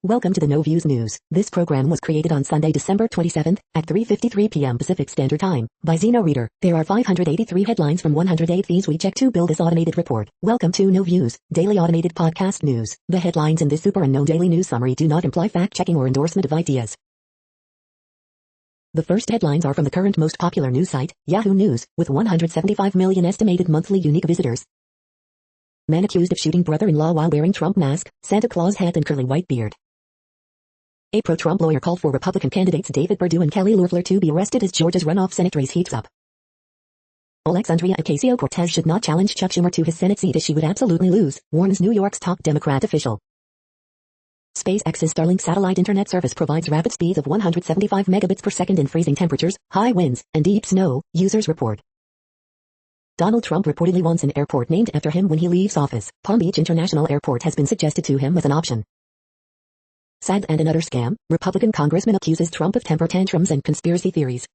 Welcome to the No Views News. This program was created on Sunday, December 27th at 3:53 p.m. Pacific Standard Time by Zeno Reader. There are 583 headlines from 108 these we check to build this automated report. Welcome to No Views, daily automated podcast news. The headlines in this super unknown daily news summary do not imply fact-checking or endorsement of ideas. The first headlines are from the current most popular news site, Yahoo News, with 175 million estimated monthly unique visitors. Man accused of shooting brother-in-law while wearing Trump mask, Santa Claus hat and curly white beard. A pro-Trump lawyer called for Republican candidates David Perdue and Kelly Loeffler to be arrested as Georgia's runoff Senate race heats up. Alexandria Ocasio-Cortez should not challenge Chuck Schumer to his Senate seat as she would absolutely lose, warns New York's top Democrat official. SpaceX's Starlink satellite internet service provides rapid speeds of 175 megabits per second in freezing temperatures, high winds, and deep snow, users report. Donald Trump reportedly wants an airport named after him when he leaves office. Palm Beach International Airport has been suggested to him as an option. Sad and another scam, Republican congressman accuses Trump of temper tantrums and conspiracy theories.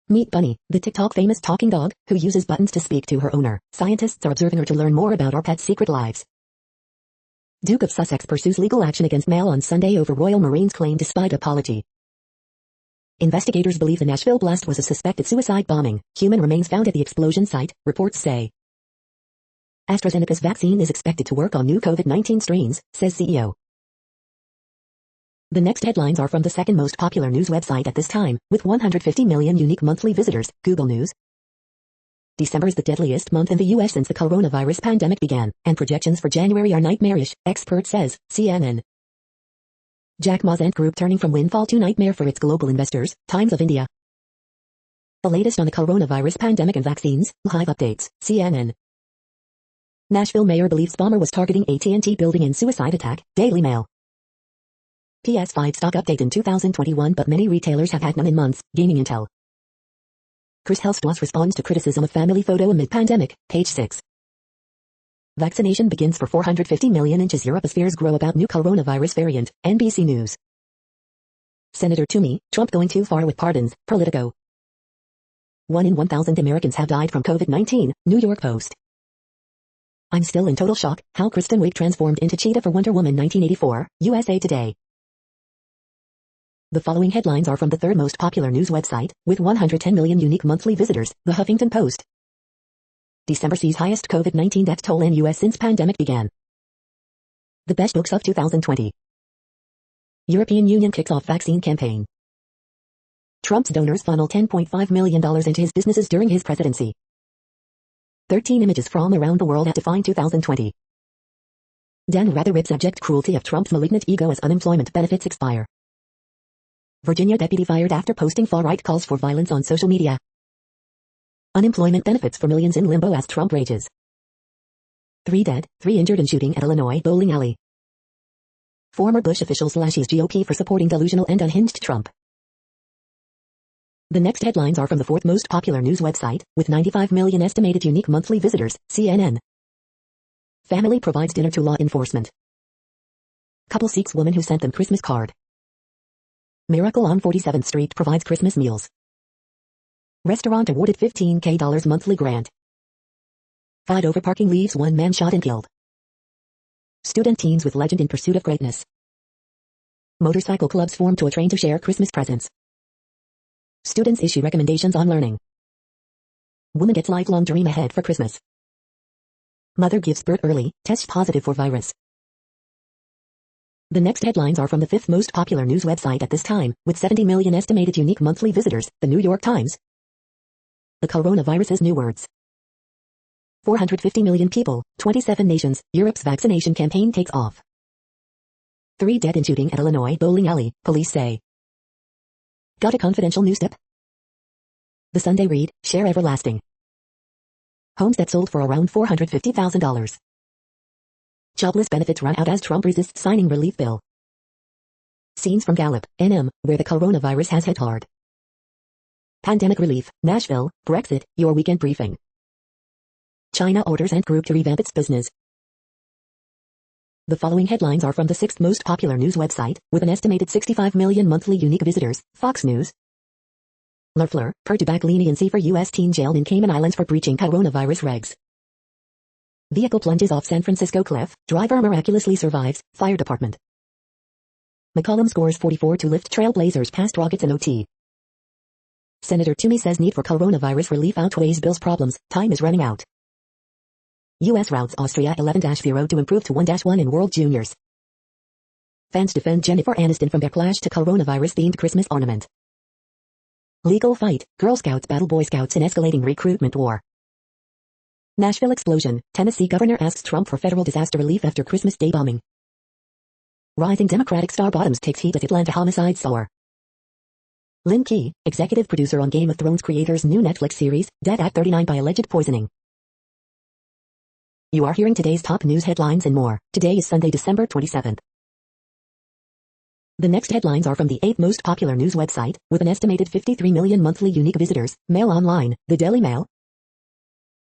Meet Bunny, the TikTok famous talking dog, who uses buttons to speak to her owner. Scientists are observing her to learn more about our pet's secret lives. Duke of Sussex pursues legal action against Mail on Sunday over Royal Marines' claim despite apology. Investigators believe the Nashville blast was a suspected suicide bombing. Human remains found at the explosion site, reports say. AstraZeneca's vaccine is expected to work on new COVID-19 strains, says CEO. The next headlines are from the second most popular news website at this time, with 150 million unique monthly visitors, Google News. December is the deadliest month in the U.S. since the coronavirus pandemic began, and projections for January are nightmarish, expert says, CNN. Jack Ma's Ant Group turning from windfall to nightmare for its global investors, Times of India. The latest on the coronavirus pandemic and vaccines, live updates, CNN. Nashville mayor believes bomber was targeting AT&T building in suicide attack, Daily Mail. PS5 stock update in 2021 but many retailers have had none in months, Gaming Intel. Chris Hellstwas responds to criticism of family photo amid pandemic, page 6. Vaccination begins for 450 million inches Europe as fears grow about new coronavirus variant, NBC News. Senator Toomey, Trump going too far with pardons, Politico. 1 in 1,000 Americans have died from COVID-19, New York Post. I'm still in total shock, how Kristen Wiig transformed into cheetah for Wonder Woman 1984, USA Today. The following headlines are from the third most popular news website, with 110 million unique monthly visitors, The Huffington Post. December sees highest COVID-19 death toll in U.S. since pandemic began. The best books of 2020. European Union kicks off vaccine campaign. Trump's donors funnel $10.5 million into his businesses during his presidency. 13 images from around the world at Define 2020. Dan Rather rips abject cruelty of Trump's malignant ego as unemployment benefits expire. Virginia deputy fired after posting far-right calls for violence on social media. Unemployment benefits for millions in limbo as Trump rages. 3 dead, 3 injured in shooting at Illinois bowling alley. Former Bush officials lashes GOP for supporting delusional and unhinged Trump. The next headlines are from the fourth most popular news website, with 95 million estimated unique monthly visitors, CNN. Family provides dinner to law enforcement. Couple seeks woman who sent them Christmas card. Miracle on 47th Street provides Christmas meals. Restaurant awarded $15,000 monthly grant. Fight over parking leaves 1 man shot and killed. Student teams with legend in pursuit of greatness. Motorcycle clubs form to a train to share Christmas presents. Students issue recommendations on learning. Woman gets lifelong dream ahead for Christmas. Mother gives birth early, test positive for virus. The next headlines are from the fifth most popular news website at this time, with 70 million estimated unique monthly visitors, The New York Times. The coronavirus's new words. 450 million people, 27 nations, Europe's vaccination campaign takes off. 3 dead in shooting at Illinois bowling alley, police say. Got a confidential news tip? The Sunday read, share everlasting. Homes that sold for around $450,000. Jobless benefits run out as Trump resists signing relief bill. Scenes from Gallup, NM, where the coronavirus has hit hard. Pandemic relief, Nashville, Brexit, your weekend briefing. China orders Ant Group to revamp its business. The following headlines are from the sixth most popular news website, with an estimated 65 million monthly unique visitors, Fox News. Loeffler, Perdue back leniency for U.S. teen jailed in Cayman Islands for breaching coronavirus regs. Vehicle plunges off San Francisco cliff, driver miraculously survives, fire department. McCollum scores 44 to lift Trailblazers past Rockets in OT. Senator Toomey says need for coronavirus relief outweighs Bill's problems, time is running out. U.S. routes Austria 11-0 to improve to 1-1 in World Juniors. Fans defend Jennifer Aniston from backlash to coronavirus-themed Christmas ornament. Legal fight, Girl Scouts battle Boy Scouts in escalating recruitment war. Nashville explosion, Tennessee governor asks Trump for federal disaster relief after Christmas Day bombing. Rising Democratic star Bottoms takes heat as Atlanta homicide soar. Lynn Key, executive producer on Game of Thrones creators' new Netflix series, dead at 39 by alleged poisoning. You are hearing today's top news headlines and more. Today is Sunday, December 27th. The next headlines are from the 8th most popular news website, with an estimated 53 million monthly unique visitors, Mail Online, the Daily Mail.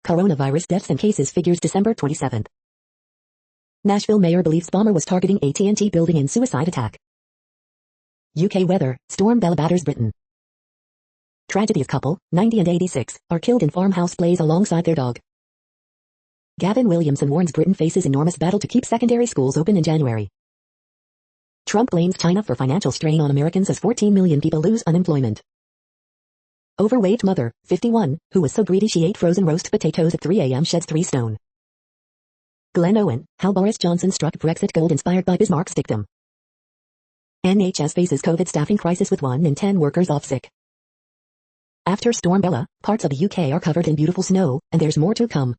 Coronavirus deaths and cases figures December 27th. Nashville mayor believes bomber was targeting AT&T building in suicide attack. UK weather, storm Bella batters Britain. Tragedy of couple, 90 and 86, are killed in farmhouse blaze alongside their dog. Gavin Williamson warns Britain faces enormous battle to keep secondary schools open in January. Trump blames China for financial strain on Americans as 14 million people lose unemployment. Overweight mother, 51, who was so greedy she ate frozen roast potatoes at 3 a.m. sheds 3 stone. Glenn Owen, how Boris Johnson struck Brexit gold inspired by Bismarck's dictum. NHS faces COVID staffing crisis with 1 in 10 workers off sick. After Storm Bella, parts of the UK are covered in beautiful snow, and there's more to come.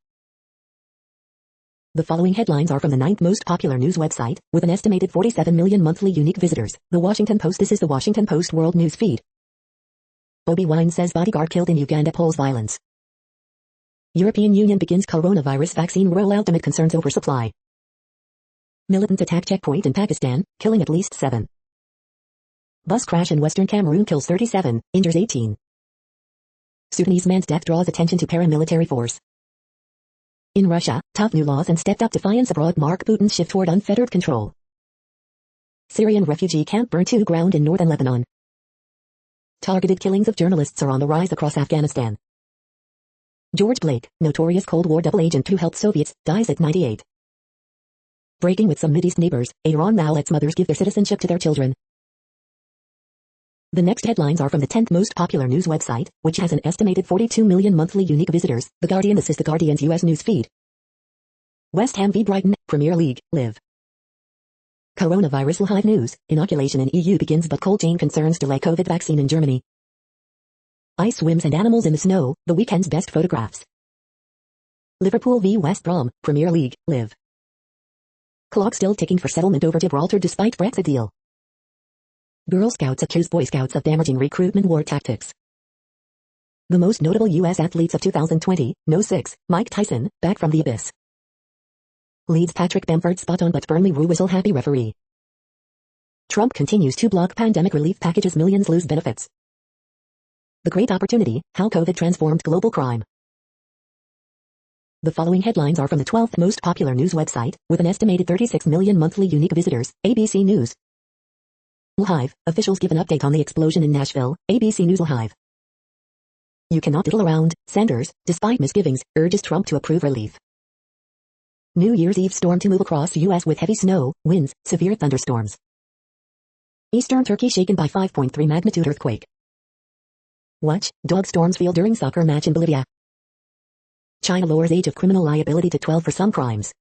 The following headlines are from the 9th most popular news website, with an estimated 47 million monthly unique visitors, The Washington Post. This is The Washington Post World News Feed. Bobi Wine says bodyguard killed in Uganda pulls violence. European Union begins coronavirus vaccine rollout amid concerns over supply. Militants attack checkpoint in Pakistan, killing at least 7. Bus crash in Western Cameroon kills 37, injures 18. Sudanese man's death draws attention to paramilitary force. In Russia, tough new laws and stepped-up defiance abroad mark Putin's shift toward unfettered control. Syrian refugee camp burned to ground in northern Lebanon. Targeted killings of journalists are on the rise across Afghanistan. George Blake, notorious Cold War double agent who helped Soviets, dies at 98. Breaking with some Mideast neighbors, Iran now lets mothers give their citizenship to their children. The next headlines are from the 10th most popular news website, which has an estimated 42 million monthly unique visitors, The Guardian. This is The Guardian's US news feed. West Ham v Brighton, Premier League, Live. Coronavirus live news, inoculation in EU begins but cold chain concerns delay COVID vaccine in Germany. Ice swims and animals in the snow, the weekend's best photographs. Liverpool v West Brom, Premier League, Live. Clock still ticking for settlement over Gibraltar despite Brexit deal. Girl Scouts accuse Boy Scouts of damaging recruitment war tactics. The most notable U.S. athletes of 2020, No. 6, Mike Tyson, back from the abyss. Leads Patrick Bamford spot on but Burnley Rue whistle happy referee. Trump continues to block pandemic relief packages, millions lose benefits. The Great Opportunity, how COVID transformed global crime. The following headlines are from the 12th most popular news website, with an estimated 36 million monthly unique visitors, ABC News. Live, officials give an update on the explosion in Nashville, ABC News Live. You cannot diddle around, Sanders, despite misgivings, urges Trump to approve relief. New Year's Eve storm to move across U.S. with heavy snow, winds, severe thunderstorms. Eastern Turkey shaken by 5.3 magnitude earthquake. Watch, dog storms feel during soccer match in Bolivia. China lowers age of criminal liability to 12 for some crimes.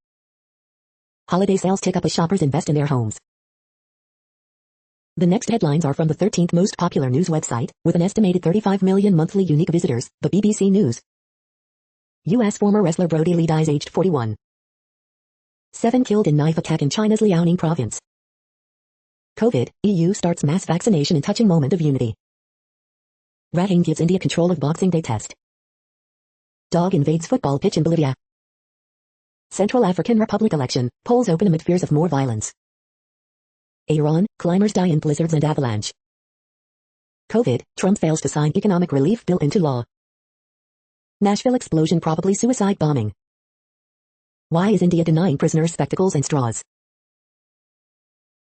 Holiday sales tick up as shoppers invest in their homes. The next headlines are from the 13th most popular news website, with an estimated 35 million monthly unique visitors, the BBC News. U.S. former wrestler Brody Lee dies aged 41. 7 killed in knife attack in China's Liaoning province. COVID, EU starts mass vaccination in touching moment of unity. Rahane gives India control of Boxing Day test. Dog invades football pitch in Bolivia. Central African Republic election, polls open amid fears of more violence. Iran, climbers die in blizzards and avalanche. COVID, Trump fails to sign economic relief bill into law. Nashville explosion probably suicide bombing. Why is India denying prisoners spectacles and straws?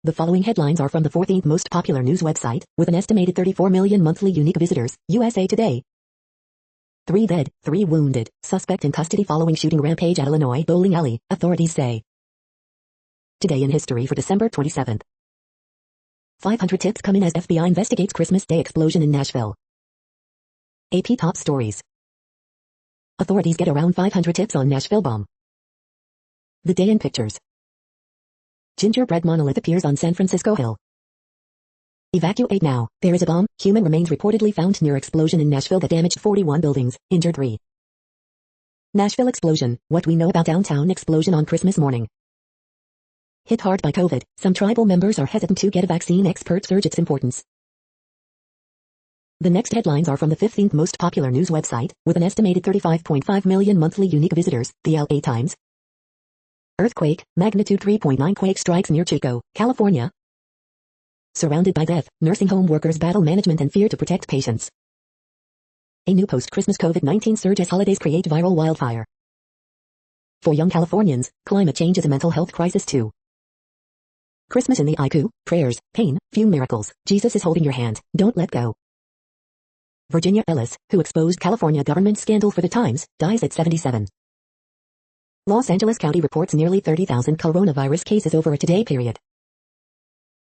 The following headlines are from the 14th most popular news website, with an estimated 34 million monthly unique visitors, USA Today. 3 dead, 3 wounded, suspect in custody following shooting rampage at Illinois bowling alley, authorities say. Today in history for December 27th. 500 tips come in as FBI investigates Christmas Day explosion in Nashville. AP top stories. Authorities get around 500 tips on Nashville bomb. The day in pictures. Gingerbread monolith appears on San Francisco Hill. Evacuate now. There is a bomb. Human remains reportedly found near explosion in Nashville that damaged 41 buildings, injured 3. Nashville explosion. What we know about downtown explosion on Christmas morning. Hit hard by COVID, some tribal members are hesitant to get a vaccine. Experts urge its importance. The next headlines are from the 15th most popular news website, with an estimated 35.5 million monthly unique visitors, the LA Times. Earthquake, magnitude 3.9 quake strikes near Chico, California. Surrounded by death, nursing home workers battle management and fear to protect patients. A new post-Christmas COVID-19 surge as holidays create viral wildfire. For young Californians, climate change is a mental health crisis too. Christmas in the IQ, prayers, pain, few miracles, Jesus is holding your hand, don't let go. Virginia Ellis, who exposed California government scandal for the Times, dies at 77. Los Angeles County reports nearly 30,000 coronavirus cases over a today period.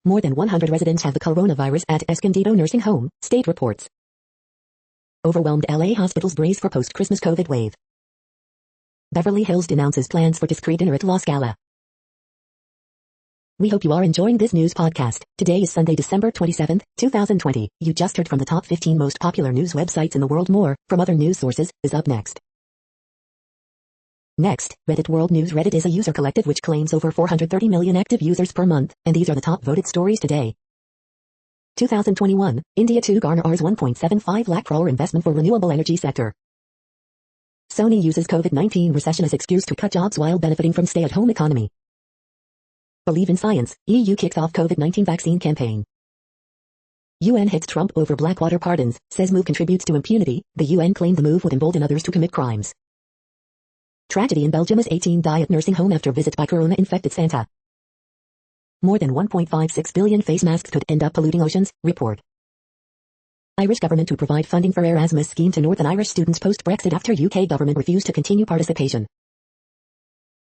More than 100 residents have the coronavirus at Escondido Nursing Home, state reports. Overwhelmed LA hospitals brace for post-Christmas COVID wave. Beverly Hills denounces plans for discreet dinner at La Scala. We hope you are enjoying this news podcast. Today is Sunday, December 27, 2020. You just heard from the top 15 most popular news websites in the world. More from other news sources is up next. Next, Reddit World News. Reddit is a user collective which claims over 430 million active users per month, and these are the top voted stories today. 2021, India to garner Rs 1.75 lakh crore investment for renewable energy sector. Sony uses COVID-19 recession as excuse to cut jobs while benefiting from stay-at-home economy. Believe in science, EU kicks off COVID-19 vaccine campaign. UN hits Trump over Blackwater pardons, says move contributes to impunity. The UN claimed the move would embolden others to commit crimes. Tragedy in Belgium as 18 die at nursing home after visit by corona-infected Santa. More than 1.56 billion face masks could end up polluting oceans, report. Irish government to provide funding for Erasmus scheme to Northern Irish students post-Brexit after UK government refused to continue participation.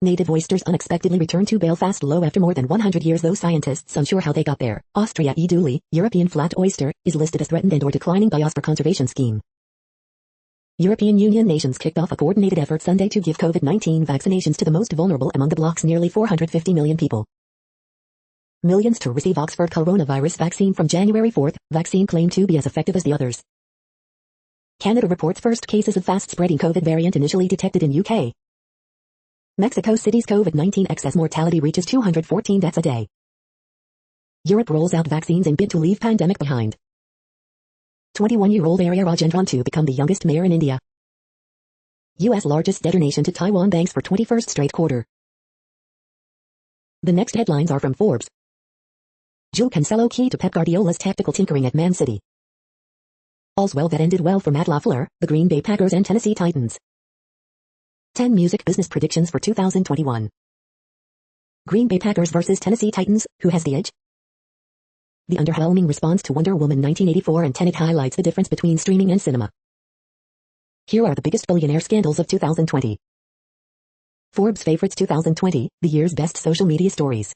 Native oysters unexpectedly returned to Belfast Low after more than 100 years, though scientists unsure how they got there. Austria Eduli, European flat oyster, is listed as threatened and or declining biosphère conservation scheme. European Union nations kicked off a coordinated effort Sunday to give COVID-19 vaccinations to the most vulnerable among the bloc's nearly 450 million people. Millions to receive Oxford coronavirus vaccine from January 4th, vaccine claimed to be as effective as the others. Canada reports first cases of fast-spreading COVID variant initially detected in UK. Mexico City's COVID-19 excess mortality reaches 214 deaths a day. Europe rolls out vaccines in bid to leave pandemic behind. 21-year-old Arya Rajendran to become the youngest mayor in India. U.S. largest debtor nation to Taiwan banks for 21st straight quarter. The next headlines are from Forbes. João Cancelo key to Pep Guardiola's tactical tinkering at Man City. All's well that ended well for Matt LaFleur, the Green Bay Packers and Tennessee Titans. 10 music business predictions for 2021. Green Bay Packers versus Tennessee Titans, who has the edge? The underwhelming response to Wonder Woman 1984 and Tenet highlights the difference between streaming and cinema. Here are the biggest billionaire scandals of 2020. Forbes favorites 2020, the year's best social media stories.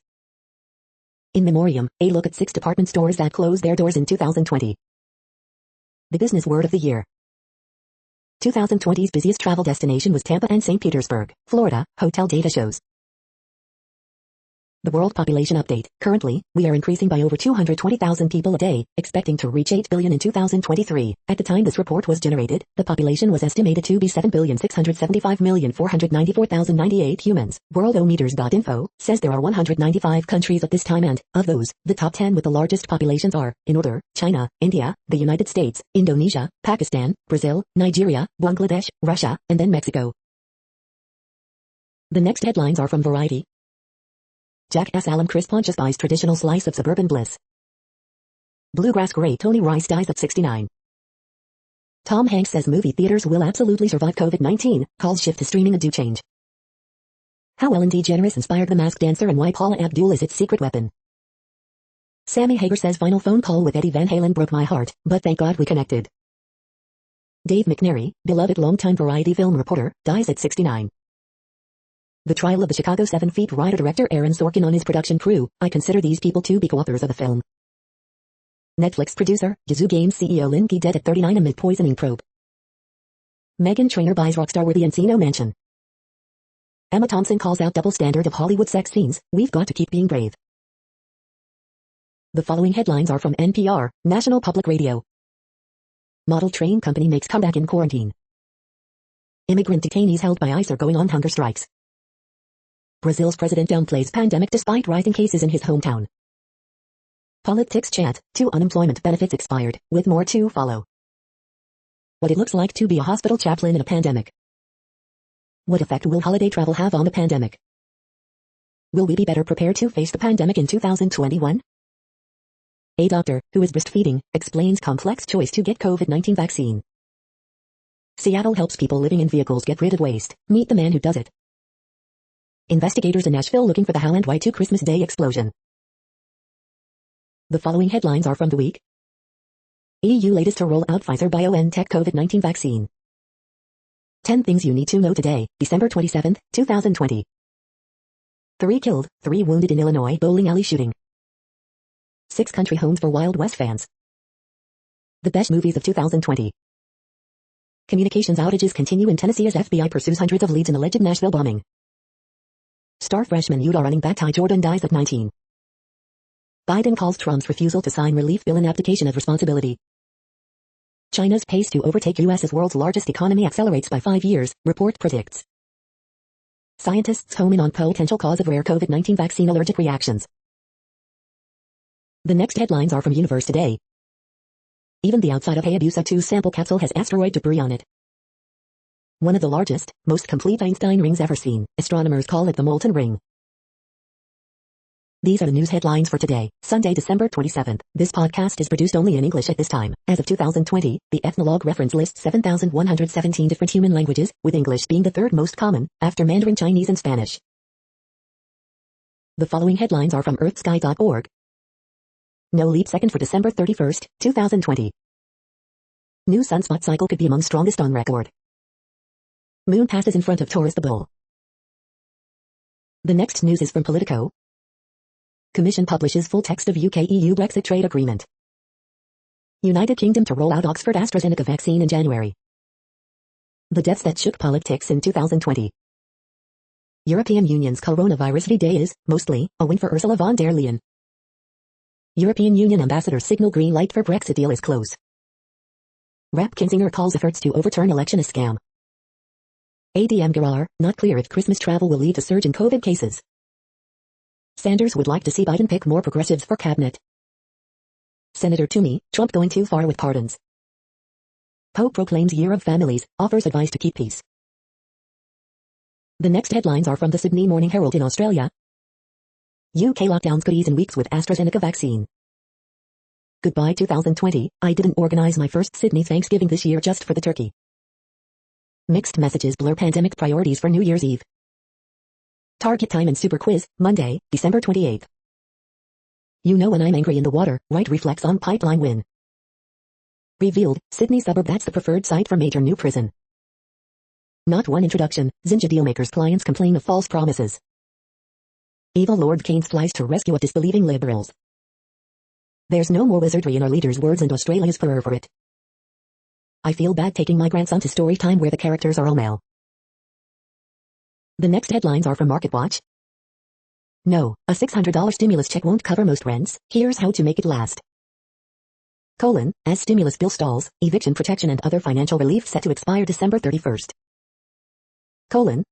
In Memoriam, a look at 6 department stores that closed their doors in 2020. The business word of the year. 2020's busiest travel destination was Tampa and St. Petersburg, Florida, hotel data shows. The world population update. Currently, we are increasing by over 220,000 people a day, expecting to reach 8 billion in 2023. At the time this report was generated, the population was estimated to be 7,675,494,098 humans. Worldometers.info says there are 195 countries at this time, and, of those, the top 10 with the largest populations are, in order, China, India, the United States, Indonesia, Pakistan, Brazil, Nigeria, Bangladesh, Russia, and then Mexico. The next headlines are from Variety. Jackass alum Chris Pontius buys traditional slice of suburban bliss. Bluegrass great Tony Rice dies at 69. Tom Hanks says movie theaters will absolutely survive COVID-19, calls shift to streaming a do change. How Ellen DeGeneres inspired The Masked Dancer and why Paula Abdul is its secret weapon. Sammy Hagar says final phone call with Eddie Van Halen broke my heart, but thank God we connected. Dave McNary, beloved longtime Variety film reporter, dies at 69. The trial of the Chicago 7 Feet writer-director Aaron Sorkin on his production crew. I consider these people to be co-authors of the film. Netflix producer, Yazoo Games CEO Lin Key dead at 39 amid poisoning probe. Meghan Trainor buys rockstar with the Encino mansion. Emma Thompson calls out double standard of Hollywood sex scenes, we've got to keep being brave. The following headlines are from NPR, National Public Radio. Model train company makes comeback in quarantine. Immigrant detainees held by ICE are going on hunger strikes. Brazil's president downplays pandemic despite rising cases in his hometown. Politics chat, 2 unemployment benefits expired, with more to follow. What it looks like to be a hospital chaplain in a pandemic. What effect will holiday travel have on the pandemic? Will we be better prepared to face the pandemic in 2021? A doctor, who is breastfeeding, explains complex choice to get COVID-19 vaccine. Seattle helps people living in vehicles get rid of waste. Meet the man who does it. Investigators in Nashville looking for the How and Why 2 Christmas Day explosion. The following headlines are from The Week. EU latest to roll out Pfizer-BioNTech COVID-19 vaccine. 10 things you need to know today, December 27, 2020. 3 killed, 3 wounded in Illinois bowling alley shooting. 6 country homes for Wild West fans. The best movies of 2020. Communications outages continue in Tennessee as FBI pursues hundreds of leads in alleged Nashville bombing. Star freshman Utah running back Ty Jordan dies at 19. Biden calls Trump's refusal to sign relief bill an abdication of responsibility. China's pace to overtake U.S. as world's largest economy accelerates by 5 years, report predicts. Scientists home in on potential cause of rare COVID-19 vaccine allergic reactions. The next headlines are from Universe Today. Even the outside of Hayabusa 2 sample capsule has asteroid debris on it. One of the largest, most complete Einstein rings ever seen. Astronomers call it the molten ring. These are the news headlines for today, Sunday, December 27th. This podcast is produced only in English at this time. As of 2020, the Ethnologue reference lists 7,117 different human languages, with English being the third most common, after Mandarin Chinese and Spanish. The following headlines are from earthsky.org. No leap second for December 31st, 2020. New sunspot cycle could be among strongest on record. Moon passes in front of Taurus the Bull. The next news is from Politico. Commission publishes full text of UK-EU Brexit trade agreement. United Kingdom to roll out Oxford AstraZeneca vaccine in January. The deaths that shook politics in 2020. European Union's coronavirus V-Day is, mostly, a win for Ursula von der Leyen. European Union ambassadors signal green light for Brexit deal is close. Rep Kinzinger calls efforts to overturn election a scam. ADM Girar, not clear if Christmas travel will lead to surge in COVID cases. Sanders would like to see Biden pick more progressives for cabinet. Senator Toomey, Trump going too far with pardons. Pope proclaims Year of Families, offers advice to keep peace. The next headlines are from the Sydney Morning Herald in Australia. UK lockdowns could ease in weeks with AstraZeneca vaccine. Goodbye 2020, I didn't organize my first Sydney Thanksgiving this year just for the turkey. Mixed messages blur pandemic priorities for New Year's Eve. Target time and super quiz, Monday, December 28th. You know when I'm angry in the water, right reflects on pipeline win. Revealed, Sydney suburb that's the preferred site for major new prison. Not one introduction, Zinja dealmakers clients complain of false promises. Evil Lord Keynes flies to rescue disbelieving liberals. There's no more wizardry in our leaders' words and Australia's furor for it. I feel bad taking my grandson to story time where the characters are all male. The next headlines are from MarketWatch. No, a $600 stimulus check won't cover most rents, here's how to make it last. As stimulus bill stalls, eviction protection and other financial relief set to expire December 31st.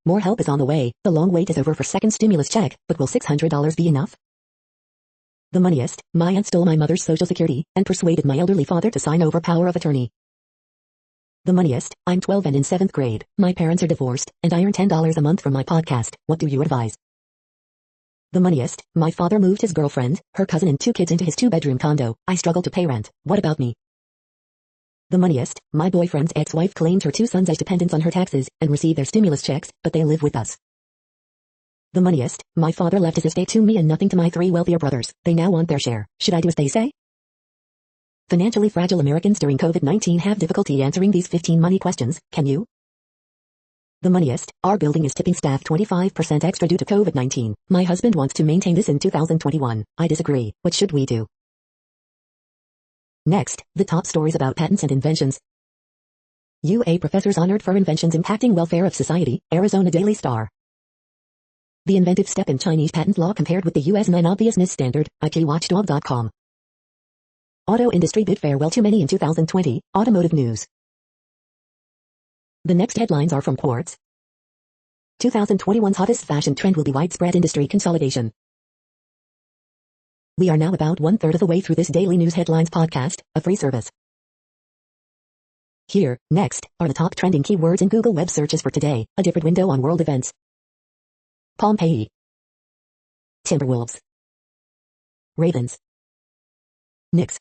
More help is on the way, the long wait is over for second stimulus check, but will $600 be enough? The moneyest, my aunt stole my mother's social security, and persuaded my elderly father to sign over power of attorney. The moneyest, I'm 12 and in 7th grade, my parents are divorced, and I earn $10 a month from my podcast, what do you advise? The moneyest, my father moved his girlfriend, her cousin and 2 kids into his 2-bedroom condo, I struggle to pay rent, what about me? The moneyest, my boyfriend's ex-wife claimed her 2 sons as dependents on her taxes, and receive their stimulus checks, but they live with us. The moneyest, my father left his estate to me and nothing to my 3 wealthier brothers, they now want their share, should I do as they say? Financially fragile Americans during COVID-19 have difficulty answering these 15 money questions, can you? The moneyest, our building is tipping staff 25% extra due to COVID-19. My husband wants to maintain this in 2021. I disagree. What should we do? Next, the top stories about patents and inventions. UA professors honored for inventions impacting welfare of society, Arizona Daily Star. The inventive step in Chinese patent law compared with the US non-obviousness standard, IPWatchdog.com. Auto industry bid farewell to many in 2020, Automotive News. The next headlines are from Quartz. 2021's hottest fashion trend will be widespread industry consolidation. We are now about 1/3 of the way through this daily news headlines podcast, a free service. Here, next, are the top trending keywords in Google web searches for today, a different window on world events. Pompeii. Timberwolves. Ravens. Knicks.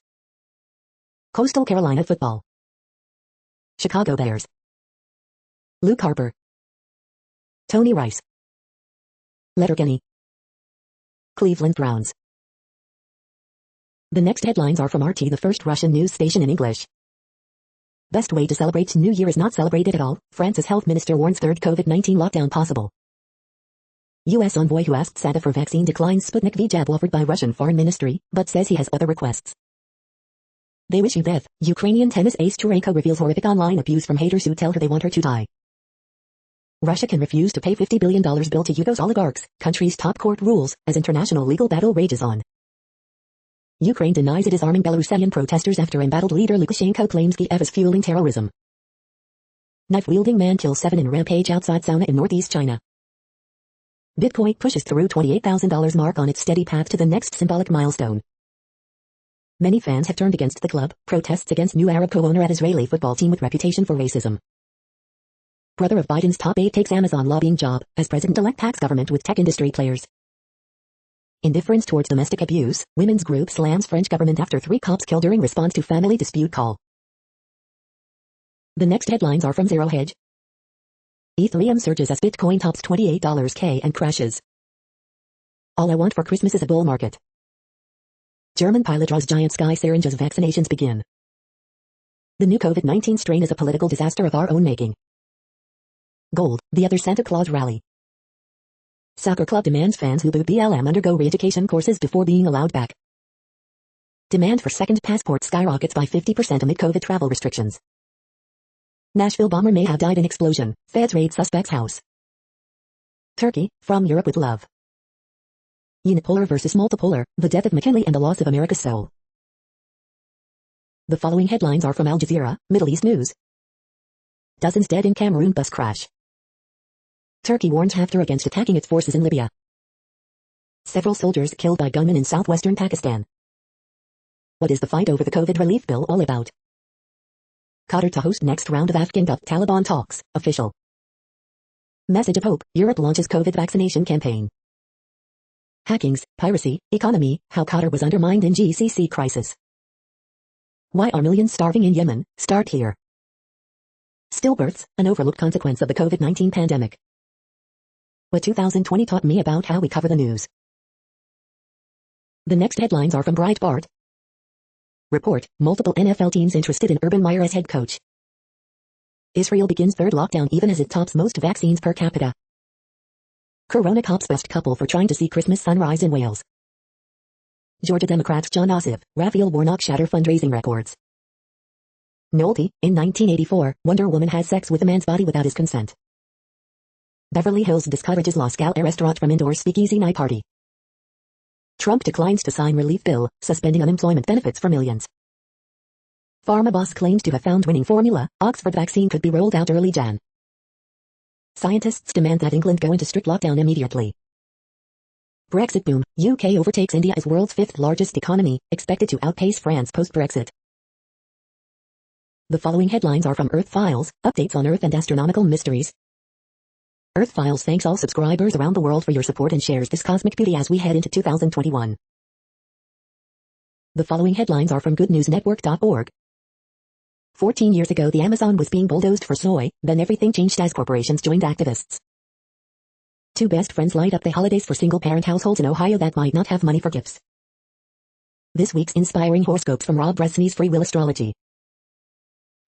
Coastal Carolina football. Chicago Bears. Luke Harper. Tony Rice. Letterkenny. Cleveland Browns. The next headlines are from RT, the first Russian news station in English. Best way to celebrate New Year is not celebrate it at all, France's health minister warns third COVID-19 lockdown possible. U.S. envoy who asked Santa for vaccine declines Sputnik V jab offered by Russian foreign ministry, but says he has other requests. They wish you death. Ukrainian tennis ace Churenko reveals horrific online abuse from haters who tell her they want her to die. Russia can refuse to pay $50 billion bill to Yugoslav oligarchs, country's top court rules, as international legal battle rages on. Ukraine denies it is arming Belarusian protesters after embattled leader Lukashenko claims Kiev is fueling terrorism. Knife-wielding man kills 7 in rampage outside sauna in northeast China. Bitcoin pushes through $28,000 mark on its steady path to the next symbolic milestone. Many fans have turned against the club, protests against new Arab co-owner at Israeli football team with reputation for racism. Brother of Biden's top 8 takes Amazon lobbying job, as president-elect packs government with tech industry players. Indifference towards domestic abuse, women's group slams French government after 3 cops killed during response to family dispute call. The next headlines are from Zero Hedge. Ethereum surges as Bitcoin tops $28K and crashes. All I want for Christmas is a bull market. German pilot draws giant sky syringe as vaccinations begin. The new COVID-19 strain is a political disaster of our own making. Gold, the other Santa Claus rally. Soccer club demands fans who boo BLM undergo re-education courses before being allowed back. Demand for second passport skyrockets by 50% amid COVID travel restrictions. Nashville bomber may have died in explosion, feds raid suspect's house. Turkey, from Europe with love. Unipolar versus multipolar, the death of McKinley and the loss of America's soul. The following headlines are from Al Jazeera, Middle East News. Dozens dead in Cameroon bus crash. Turkey warns Haftar against attacking its forces in Libya. Several soldiers killed by gunmen in southwestern Pakistan. What is the fight over the COVID relief bill all about? Qatar to host next round of Afghan-Taliban talks, official. Message of hope, Europe launches COVID vaccination campaign. Hackings, piracy, economy, how Qatar was undermined in GCC crisis. Why are millions starving in Yemen? Start here. Stillbirths, an overlooked consequence of the COVID-19 pandemic. What 2020 taught me about how we cover the news. The next headlines are from Breitbart. Report, multiple NFL teams interested in Urban Meyer as head coach. Israel begins third lockdown even as it tops most vaccines per capita. Corona cops best couple for trying to see Christmas sunrise in Wales. Georgia Democrats John Ossoff, Raphael Warnock shatter fundraising records. Nolte, in 1984, Wonder Woman has sex with a man's body without his consent. Beverly Hills discourages Los Gal restaurant from indoor speakeasy night party. Trump declines to sign relief bill, suspending unemployment benefits for millions. Pharma boss claims to have found winning formula, Oxford vaccine could be rolled out early Jan. Scientists demand that England go into strict lockdown immediately. Brexit boom, UK overtakes India as world's 5th largest economy, expected to outpace France post-Brexit. The following headlines are from Earth Files, updates on Earth and astronomical mysteries. Earth Files thanks all subscribers around the world for your support and shares this cosmic beauty as we head into 2021. The following headlines are from goodnewsnetwork.org. 14 years ago the Amazon was being bulldozed for soy, then everything changed as corporations joined activists. 2 best friends light up the holidays for single-parent households in Ohio that might not have money for gifts. This week's inspiring horoscopes from Rob Bresney's Free Will Astrology.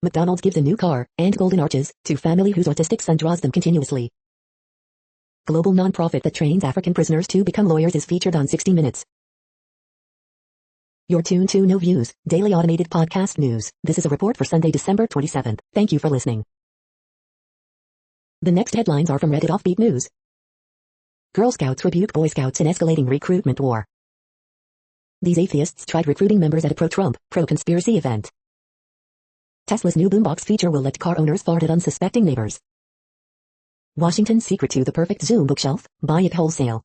McDonald's gives a new car, and golden arches, to family whose autistic son draws them continuously. Global nonprofit that trains African prisoners to become lawyers is featured on 60 Minutes. You're tuned to No Views, daily automated podcast news. This is a report for Sunday, December 27th. Thank you for listening. The next headlines are from Reddit Offbeat News. Girl Scouts rebuke Boy Scouts in escalating recruitment war. These atheists tried recruiting members at a pro-Trump, pro-conspiracy event. Tesla's new boombox feature will let car owners fart at unsuspecting neighbors. Washington's secret to the perfect Zoom bookshelf, buy it wholesale.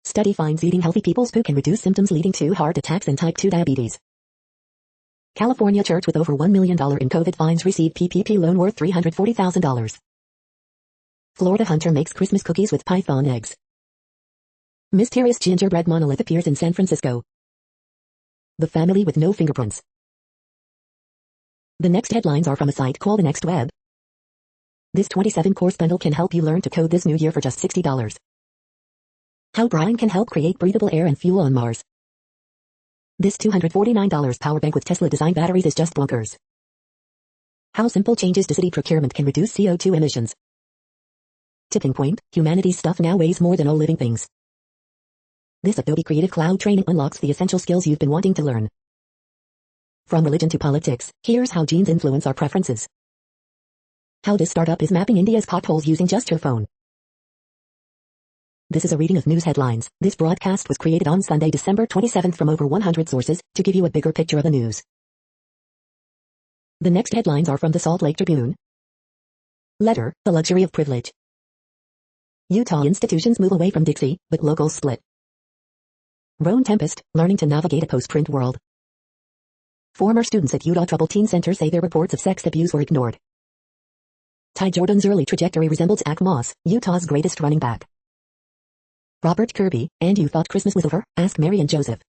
Study finds eating healthy people's poo can reduce symptoms leading to heart attacks and type 2 diabetes. California church with over $1 million in COVID fines received PPP loan worth $340,000. Florida hunter makes Christmas cookies with python eggs. Mysterious gingerbread monolith appears in San Francisco. The family with no fingerprints. The next headlines are from a site called The Next Web. This 27-course bundle can help you learn to code this new year for just $60. How Brian can help create breathable air and fuel on Mars. This $249 power bank with Tesla design batteries is just bonkers. How simple changes to city procurement can reduce CO2 emissions. Tipping point, humanity's stuff now weighs more than all living things. This Adobe Creative Cloud training unlocks the essential skills you've been wanting to learn. From religion to politics, here's how genes influence our preferences. How this startup is mapping India's potholes using just your phone. This is a reading of news headlines. This broadcast was created on Sunday, December 27th from over 100 sources to give you a bigger picture of the news. The next headlines are from the Salt Lake Tribune. Letter, the luxury of privilege. Utah institutions move away from Dixie, but locals split. Roan Tempest, learning to navigate a post-print world. Former students at Utah Troubled Teen Center say their reports of sex abuse were ignored. Ty Jordan's early trajectory resembled Zach Moss, Utah's greatest running back. Robert Kirby, and you thought Christmas was over? Ask Mary and Joseph.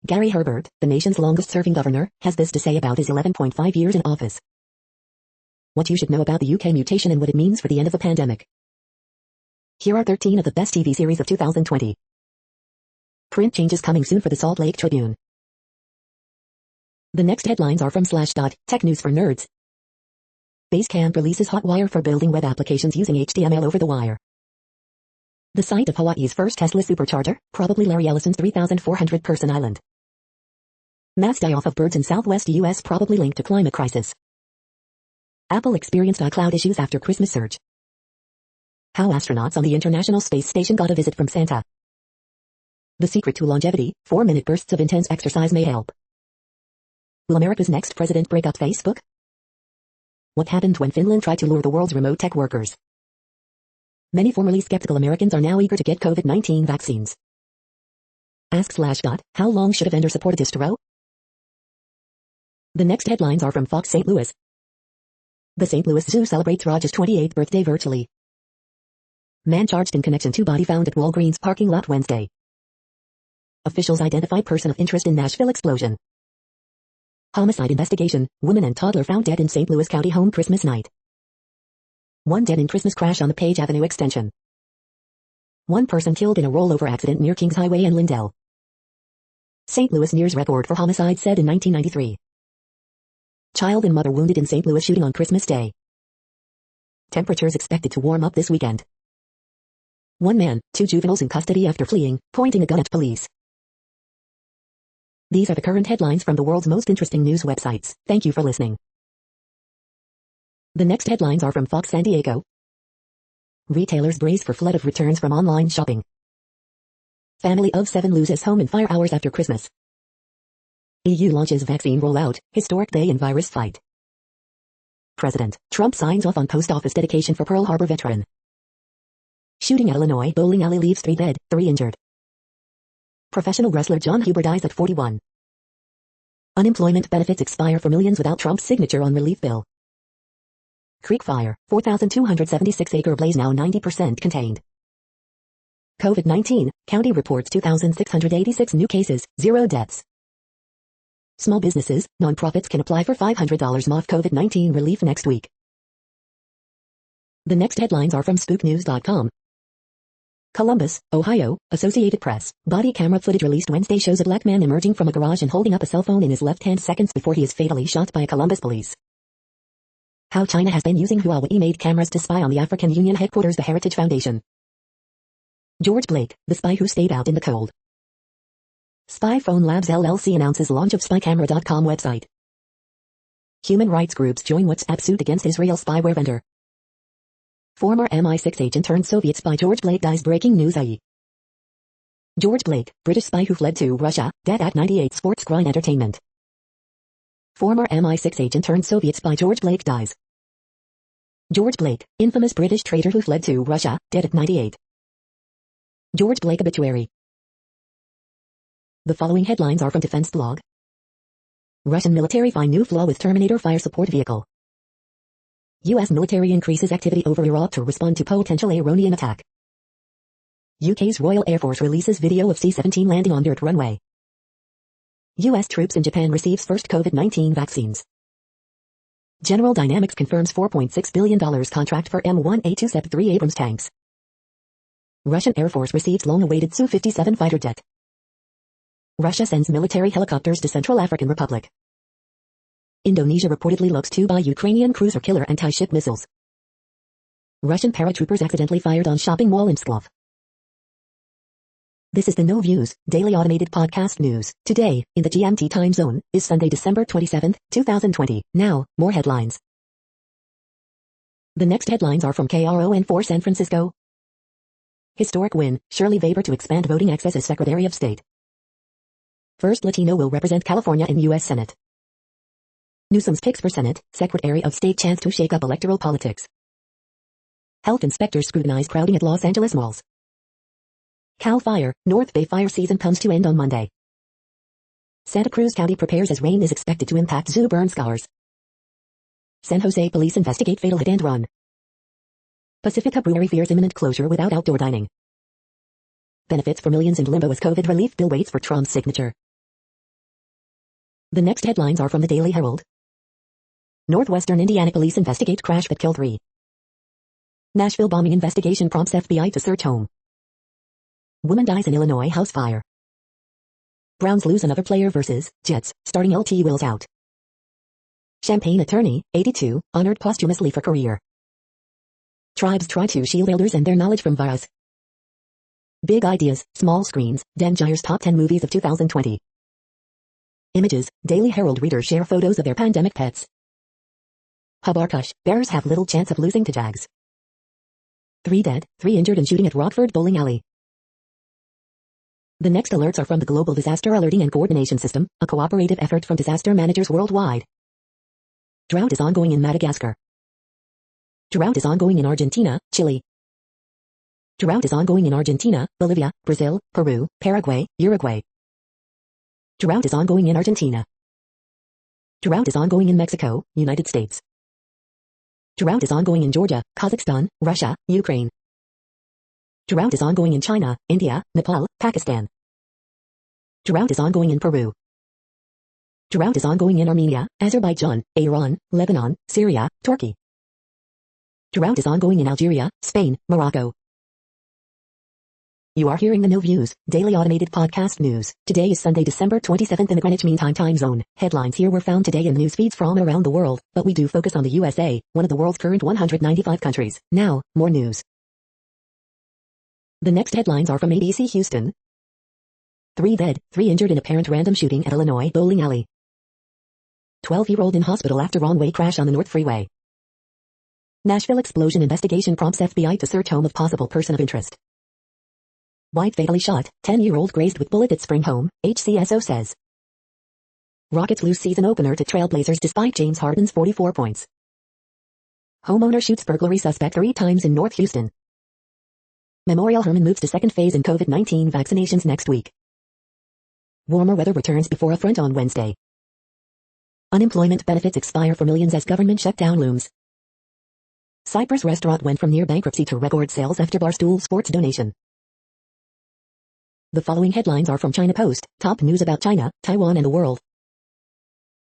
Gary Herbert, the nation's longest-serving governor, has this to say about his 11.5 years in office. What you should know about the UK mutation and what it means for the end of the pandemic. Here are 13 of the best TV series of 2020. Print changes coming soon for the Salt Lake Tribune. The next headlines are from Slashdot, Tech News for Nerds. Basecamp releases Hotwire for building web applications using HTML over the wire. The site of Hawaii's first Tesla supercharger, probably Larry Ellison's 3,400-person island. Mass die-off of birds in southwest U.S. probably linked to climate crisis. Apple experienced iCloud issues after Christmas surge. How astronauts on the International Space Station got a visit from Santa. The secret to longevity, 4-minute bursts of intense exercise may help. Will America's next president break up Facebook? What happened when Finland tried to lure the world's remote tech workers? Many formerly skeptical Americans are now eager to get COVID-19 vaccines. Ask Slashdot, how long should a vendor support a distro? The next headlines are from Fox St. Louis. The St. Louis Zoo celebrates Raj's 28th birthday virtually. Man charged in connection to body found at Walgreens parking lot Wednesday. Officials identify person of interest in Nashville explosion. Homicide investigation, woman and toddler found dead in St. Louis County home Christmas night. One dead in Christmas crash on the Page Avenue extension. One person killed in a rollover accident near Kings Highway and Lindell. St. Louis nears record for homicide set in 1993. Child and mother wounded in St. Louis shooting on Christmas Day. Temperatures expected to warm up this weekend. One man, 2 juveniles in custody after fleeing, pointing a gun at police. These are the current headlines from the world's most interesting news websites. Thank you for listening. The next headlines are from Fox San Diego. Retailers brace for flood of returns from online shopping. Family of 7 loses home in fire hours after Christmas. EU launches vaccine rollout, historic day in virus fight. President Trump signs off on post office dedication for Pearl Harbor veteran. Shooting at Illinois bowling alley leaves 3 dead, 3 injured. Professional wrestler John Huber dies at 41. Unemployment benefits expire for millions without Trump's signature on relief bill. Creek fire, 4,276-acre blaze now 90% contained. COVID-19, county reports 2,686 new cases, 0 deaths. Small businesses, nonprofits can apply for $500 off COVID-19 relief next week. The next headlines are from spooknews.com. Columbus, Ohio, Associated Press. Body camera footage released Wednesday shows a black man emerging from a garage and holding up a cell phone in his left hand seconds before he is fatally shot by Columbus police. How China has been using Huawei-made cameras to spy on the African Union headquarters, the Heritage Foundation. George Blake, the spy who stayed out in the cold. Spy Phone Labs LLC announces launch of spycamera.com website. Human rights groups join WhatsApp suit against Israel spyware vendor. Former MI6 agent turned Soviet spy George Blake dies. Breaking news. IE. George Blake, British spy who fled to Russia, dead at 98. Sports Grind Entertainment. Former MI6 agent turned Soviet spy George Blake dies. George Blake, infamous British traitor who fled to Russia, dead at 98. George Blake obituary. The following headlines are from Defense Blog. Russian military find new flaw with Terminator fire support vehicle. U.S. military increases activity over Iraq to respond to potential Iranian attack. UK's Royal Air Force releases video of C-17 landing on dirt runway. U.S. troops in Japan receives first COVID-19 vaccines. General Dynamics confirms $4.6 billion contract for M1A2SEP-3 Abrams tanks. Russian Air Force receives long-awaited Su-57 fighter jet. Russia sends military helicopters to Central African Republic. Indonesia reportedly looks to buy Ukrainian cruiser killer anti-ship missiles. Russian paratroopers accidentally fired on shopping mall in Pskov. This is the No Views, daily automated podcast news. Today, in the GMT time zone, is Sunday, December 27, 2020. Now, more headlines. The next headlines are from KRON4 San Francisco. Historic win, Shirley Weber to expand voting access as Secretary of State. First Latino will represent California in U.S. Senate. Newsom's picks for Senate, Secretary of State chance to shake up electoral politics. Health inspectors scrutinize crowding at Los Angeles malls. Cal Fire, North Bay fire season comes to end on Monday. Santa Cruz County prepares as rain is expected to impact zoo burn scars. San Jose police investigate fatal hit and run. Pacifica Brewery fears imminent closure without outdoor dining. Benefits for millions in limbo as COVID relief bill waits for Trump's signature. The next headlines are from the Daily Herald. Northwestern Indiana police investigate crash that killed 3. Nashville bombing investigation prompts FBI to search home. Woman dies in Illinois house fire. Browns lose another player versus Jets, starting LT Wills out. Champaign attorney, 82, honored posthumously for career. Tribes try to shield elders and their knowledge from virus. Big ideas, small screens, Dan Geyer's top 10 movies of 2020. Images, Daily Herald readers share photos of their pandemic pets. Habarkush, Bears have little chance of losing to Jags. 3 dead, 3 injured in shooting at Rockford Bowling Alley. The next alerts are from the Global Disaster Alerting and Coordination System, a cooperative effort from disaster managers worldwide. Drought is ongoing in Madagascar. Drought is ongoing in Argentina, Chile. Drought is ongoing in Argentina, Bolivia, Brazil, Peru, Paraguay, Uruguay. Drought is ongoing in Argentina. Drought is ongoing in Mexico, United States. Drought is ongoing in Georgia, Kazakhstan, Russia, Ukraine. Drought is ongoing in China, India, Nepal, Pakistan. Drought is ongoing in Peru. Drought is ongoing in Armenia, Azerbaijan, Iran, Lebanon, Syria, Turkey. Drought is ongoing in Algeria, Spain, Morocco. You are hearing the No Views, daily automated podcast news. Today is Sunday, December 27th in the Greenwich Mean Time zone. Headlines here were found today in the news feeds from around the world, but we do focus on the USA, one of the world's current 195 countries. Now, more news. The next headlines are from ABC Houston. 3 dead, 3 injured in apparent random shooting at Illinois bowling alley. 12-year-old in hospital after wrong-way crash on the North Freeway. Nashville explosion investigation prompts FBI to search home of possible person of interest. Wife fatally shot, 10-year-old grazed with bullet at spring home, HCSO says. Rockets lose season opener to Trailblazers despite James Harden's 44 points. Homeowner shoots burglary suspect 3 times in North Houston. Memorial Hermann moves to second phase in COVID-19 vaccinations next week. Warmer weather returns before a front on Wednesday. Unemployment benefits expire for millions as government shutdown looms. Cyprus restaurant went from near bankruptcy to record sales after Barstool Sports donation. The following headlines are from China Post, top news about China, Taiwan and the world.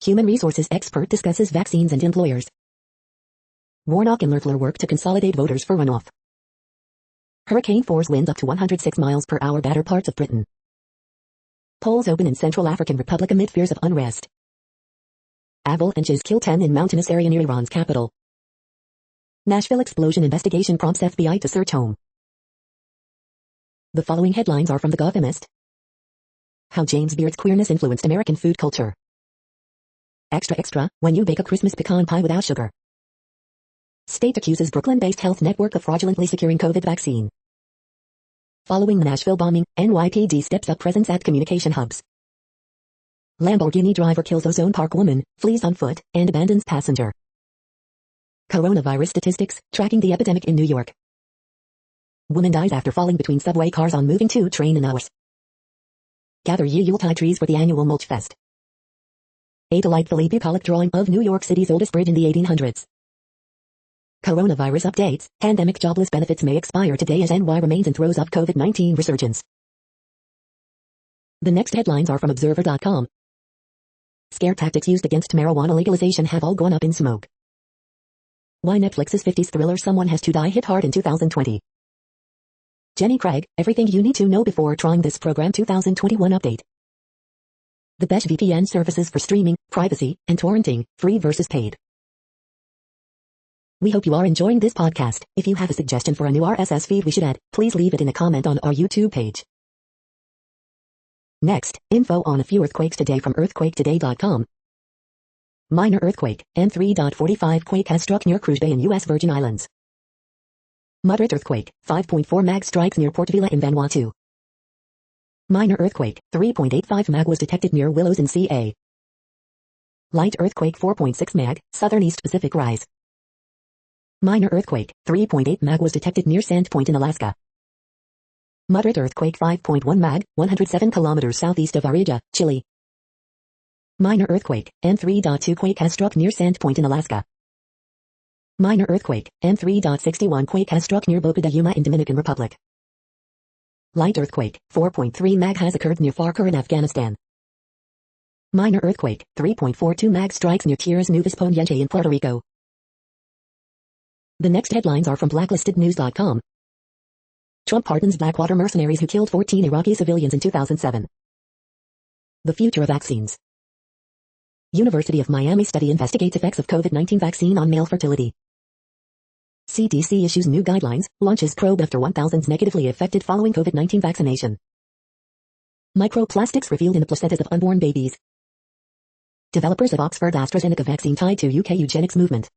Human resources expert discusses vaccines and employers. Warnock and Loeffler work to consolidate voters for runoff. Hurricane Force winds up to 106 miles per hour batter parts of Britain. Polls open in Central African Republic amid fears of unrest. Avalanches kill 10 in mountainous area near Iran's capital. Nashville explosion investigation prompts FBI to search home. The following headlines are from The Gothamist. How James Beard's queerness influenced American food culture. Extra extra, when you bake a Christmas pecan pie without sugar. State accuses Brooklyn-based health network of fraudulently securing COVID vaccine. Following the Nashville bombing, NYPD steps up presence at communication hubs. Lamborghini driver kills Ozone Park woman, flees on foot, and abandons passenger. Coronavirus statistics, tracking the epidemic in New York. Woman dies after falling between subway cars on moving 2 train in hours. Gather ye Yuletide trees for the annual Mulch Fest. A delightfully bucolic drawing of New York City's oldest bridge in the 1800s. Coronavirus updates, pandemic jobless benefits may expire today as NY remains in throes of COVID-19 resurgence. The next headlines are from Observer.com. Scare tactics used against marijuana legalization have all gone up in smoke. Why Netflix's 50s thriller Someone Has to Die hit hard in 2020. Jenny Craig, everything you need to know before trying this program 2021 update. The best VPN services for streaming, privacy, and torrenting, free versus paid. We hope you are enjoying this podcast. If you have a suggestion for a new RSS feed we should add, please leave it in a comment on our YouTube page. Next, info on a few earthquakes today from earthquaketoday.com. Minor earthquake, and 3.45 quake has struck near Cruz Bay in U.S. Virgin Islands. Moderate earthquake, 5.4 mag strikes near Port Vila in Vanuatu. Minor earthquake, 3.85 mag was detected near Willows in CA. Light earthquake 4.6 mag, southern East Pacific rise. Minor earthquake, 3.8 mag was detected near Sandpoint in Alaska. Moderate earthquake 5.1 mag, 107 kilometers southeast of Arija, Chile. Minor earthquake, and 3.2 quake has struck near Sandpoint in Alaska. Minor earthquake, and 3.61 quake has struck near Boca de Yuma in Dominican Republic. Light earthquake, 4.3 mag has occurred near Farquhar in Afghanistan. Minor earthquake, 3.42 mag strikes near Tierras Nubes Poniente in Puerto Rico. The next headlines are from blacklistednews.com. Trump pardons Blackwater mercenaries who killed 14 Iraqi civilians in 2007. The future of vaccines. University of Miami study investigates effects of COVID-19 vaccine on male fertility. CDC issues new guidelines, launches probe after 1,000s negatively affected following COVID-19 vaccination. Microplastics revealed in the placentas of unborn babies. Developers of Oxford AstraZeneca vaccine tied to UK eugenics movement.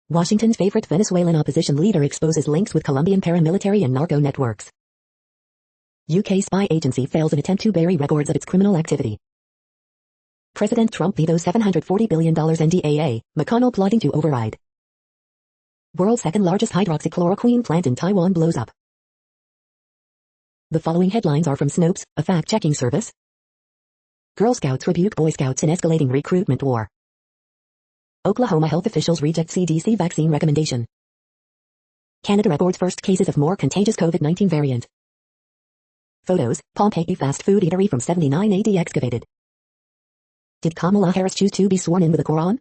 Washington's favorite Venezuelan opposition leader exposes links with Colombian paramilitary and narco networks. UK spy agency fails in attempt to bury records of its criminal activity. President Trump vetoes $740 billion NDAA, McConnell plotting to override. World's second largest hydroxychloroquine plant in Taiwan blows up. The following headlines are from Snopes, a fact-checking service. Girl Scouts rebuke Boy Scouts in escalating recruitment war. Oklahoma health officials reject CDC vaccine recommendation. Canada records first cases of more contagious COVID-19 variant. Photos, Pompeii fast food eatery from 79 AD excavated. Did Kamala Harris choose to be sworn in with a Quran?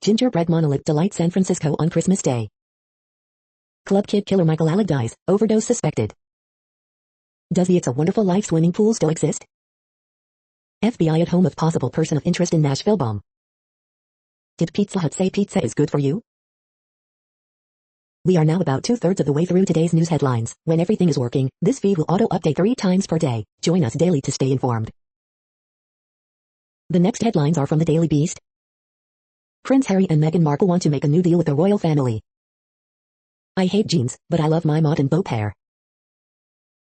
Gingerbread monolith delights San Francisco on Christmas Day. Club kid killer Michael Alec dies, overdose suspected. Does the It's a Wonderful Life swimming pool still exist? FBI at home of possible person of interest in Nashville bomb. Did Pizza Hut say pizza is good for you? We are now about 2/3 of the way through today's news headlines. When everything is working, this feed will auto-update 3 times per day. Join us daily to stay informed. The next headlines are from the Daily Beast. Prince Harry and Meghan Markle want to make a new deal with the royal family. I hate jeans, but I love my Maud and Beau pair.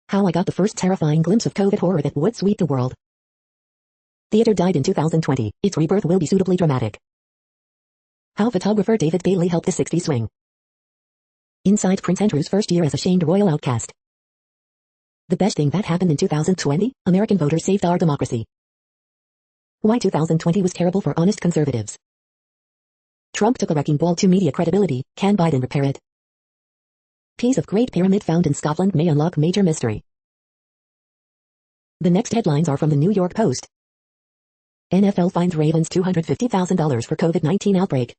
How I got the first terrifying glimpse of COVID horror that would sweep the world. Theater died in 2020, its rebirth will be suitably dramatic. How photographer David Bailey helped the 60s swing. Inside Prince Andrew's first year as a shamed royal outcast. The best thing that happened in 2020, American voters saved our democracy. Why 2020 was terrible for honest conservatives. Trump took a wrecking ball to media credibility, can Biden repair it? Piece of Great Pyramid found in Scotland may unlock major mystery. The next headlines are from the New York Post. NFL fines Ravens $250,000 for COVID-19 outbreak.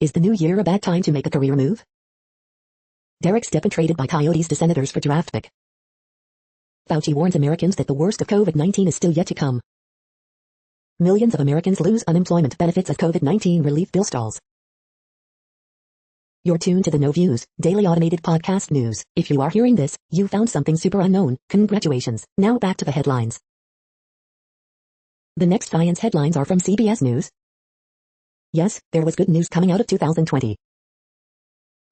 Is the new year a bad time to make a career move? Derek Stepan traded by Coyotes to Senators for draft pick. Fauci warns Americans that the worst of COVID-19 is still yet to come. Millions of Americans lose unemployment benefits as COVID-19 relief bill stalls. You're tuned to the No Views, daily automated podcast news. If you are hearing this, you found something super unknown. Congratulations. Now back to the headlines. The next science headlines are from CBS News. Yes, there was good news coming out of 2020.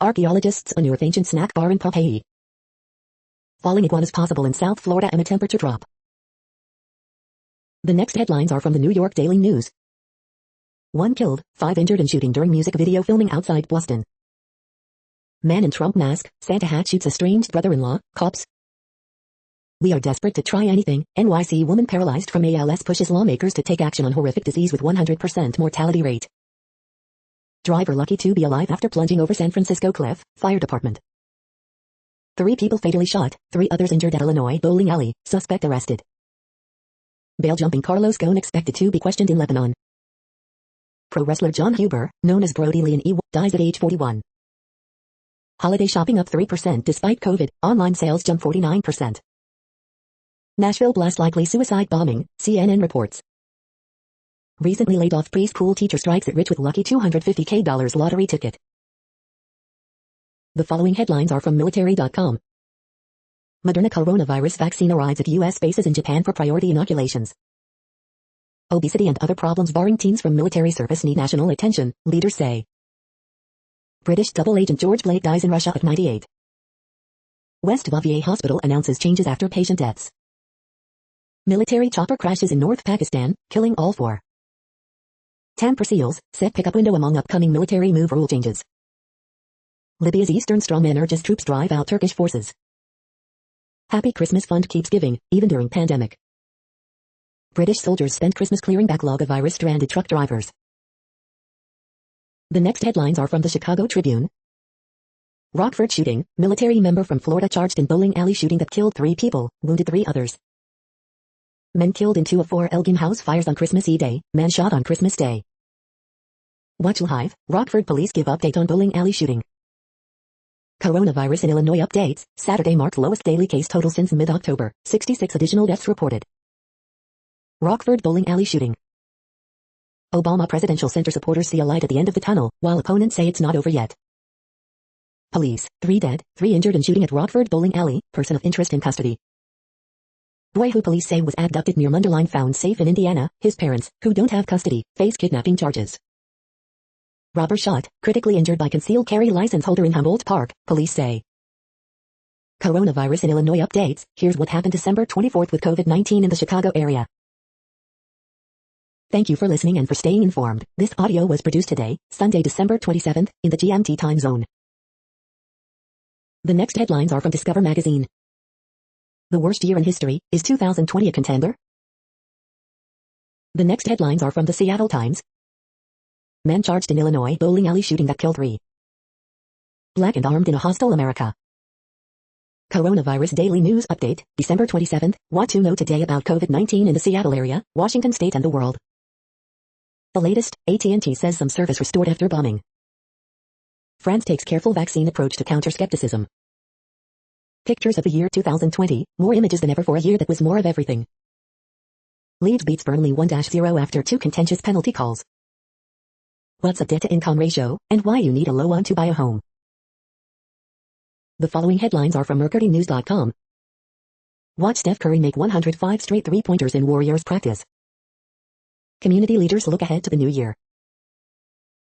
Archaeologists unearth ancient snack bar in Pompeii. Falling iguanas possible in South Florida and a temperature drop. The next headlines are from the New York Daily News. 1 killed, 5 injured in shooting during music video filming outside Boston. Man in Trump mask, Santa hat shoots estranged brother-in-law, cops. We are desperate to try anything. NYC woman paralyzed from ALS pushes lawmakers to take action on horrific disease with 100% mortality rate. Driver lucky to be alive after plunging over San Francisco cliff, fire department. 3 people fatally shot, 3 others injured at Illinois bowling alley, suspect arrested. Bail jumping Carlos Ghosn expected to be questioned in Lebanon. Pro wrestler John Huber, known as Brody Lee, dies at age 41. Holiday shopping up 3% despite COVID, online sales jump 49%. Nashville blast likely suicide bombing, CNN reports. Recently laid off preschool teacher strikes it rich with lucky $250K lottery ticket. The following headlines are from military.com. Moderna coronavirus vaccine arrives at U.S. bases in Japan for priority inoculations. Obesity and other problems barring teens from military service need national attention, leaders say. British double agent George Blake dies in Russia at 98. West VA hospital announces changes after patient deaths. Military chopper crashes in North Pakistan, killing all 4. Tampa Seals, set pickup window among upcoming military move rule changes. Libya's Eastern strongman urges troops drive out Turkish forces. Happy Christmas fund keeps giving, even during pandemic. British soldiers spent Christmas clearing backlog of virus-stranded truck drivers. The next headlines are from the Chicago Tribune. Rockford shooting, military member from Florida charged in bowling alley shooting that killed 3 people, wounded 3 others. Men killed in 2 of 4 Elgin house fires on Christmas Eve day, man shot on Christmas Day. Watch live, Rockford police give update on bowling alley shooting. Coronavirus in Illinois updates, Saturday marked lowest daily case total since mid-October, 66 additional deaths reported. Rockford bowling alley shooting. Obama Presidential Center supporters see a light at the end of the tunnel, while opponents say it's not over yet. Police, 3 dead, 3 injured in shooting at Rockford bowling alley, person of interest in custody. Boy who police say was abducted near Munderline found safe in Indiana, his parents, who don't have custody, face kidnapping charges. Robber shot, critically injured by concealed carry license holder in Humboldt Park, police say. Coronavirus in Illinois updates, here's what happened December 24th with COVID-19 in the Chicago area. Thank you for listening and for staying informed. This audio was produced today, Sunday, December 27th, in the GMT time zone. The next headlines are from Discover magazine. The worst year in history, is 2020 a contender? The next headlines are from the Seattle Times. Man charged in Illinois bowling alley shooting that killed 3. Black and armed in a hostile America. Coronavirus daily news update, December 27th, what to know today about COVID-19 in the Seattle area, Washington state and the world. The latest, AT&T says some service restored after bombing. France takes careful vaccine approach to counter skepticism. Pictures of the year 2020, more images than ever for a year that was more of everything. Leeds beats Burnley 1-0 after 2 contentious penalty calls. What's a debt-to-income ratio, and why you need a low one to buy a home. The following headlines are from mercurynews.com. Watch Steph Curry make 105 straight three-pointers in Warriors practice. Community leaders look ahead to the new year.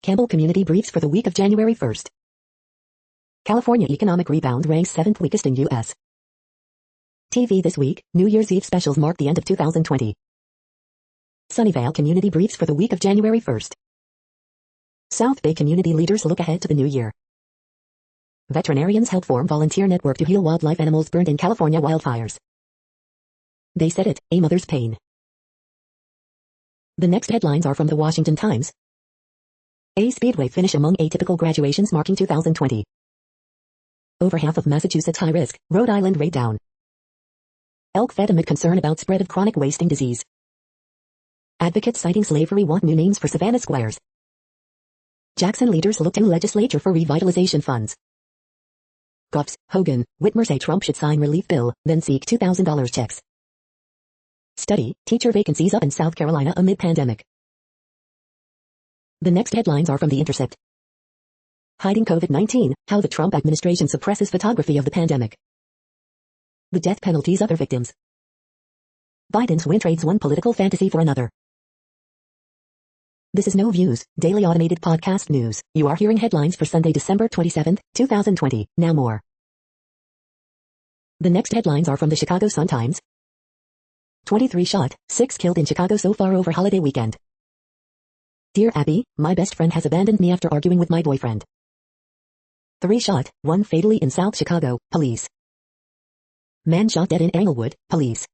Campbell Community briefs for the week of January 1st. California economic rebound ranks 7th weakest in U.S. TV this week, New Year's Eve specials mark the end of 2020. Sunnyvale Community briefs for the week of January 1st. South Bay community leaders look ahead to the new year. Veterinarians help form volunteer network to heal wildlife animals burned in California wildfires. They said it, a mother's pain. The next headlines are from the Washington Times. A speedway finish among atypical graduations marking 2020. Over half of Massachusetts high risk, Rhode Island rate down. Elk fed amid concern about spread of chronic wasting disease. Advocates citing slavery want new names for Savannah squares. Jackson leaders look to legislature for revitalization funds. Goffs, Hogan, Whitmer say Trump should sign relief bill, then seek $2,000 checks. Study, teacher vacancies up in South Carolina amid pandemic. The next headlines are from The Intercept. Hiding COVID-19, how the Trump administration suppresses photography of the pandemic. The death penalty's other victims. Biden's win trades one political fantasy for another. This is No Views, daily automated podcast news. You are hearing headlines for Sunday, December 27, 2020. Now more. The next headlines are from the Chicago Sun-Times. 23 shot, 6 killed in Chicago so far over holiday weekend. Dear Abby, my best friend has abandoned me after arguing with my boyfriend. 3 shot, 1 fatally in South Chicago, police. Man shot dead in Englewood, police.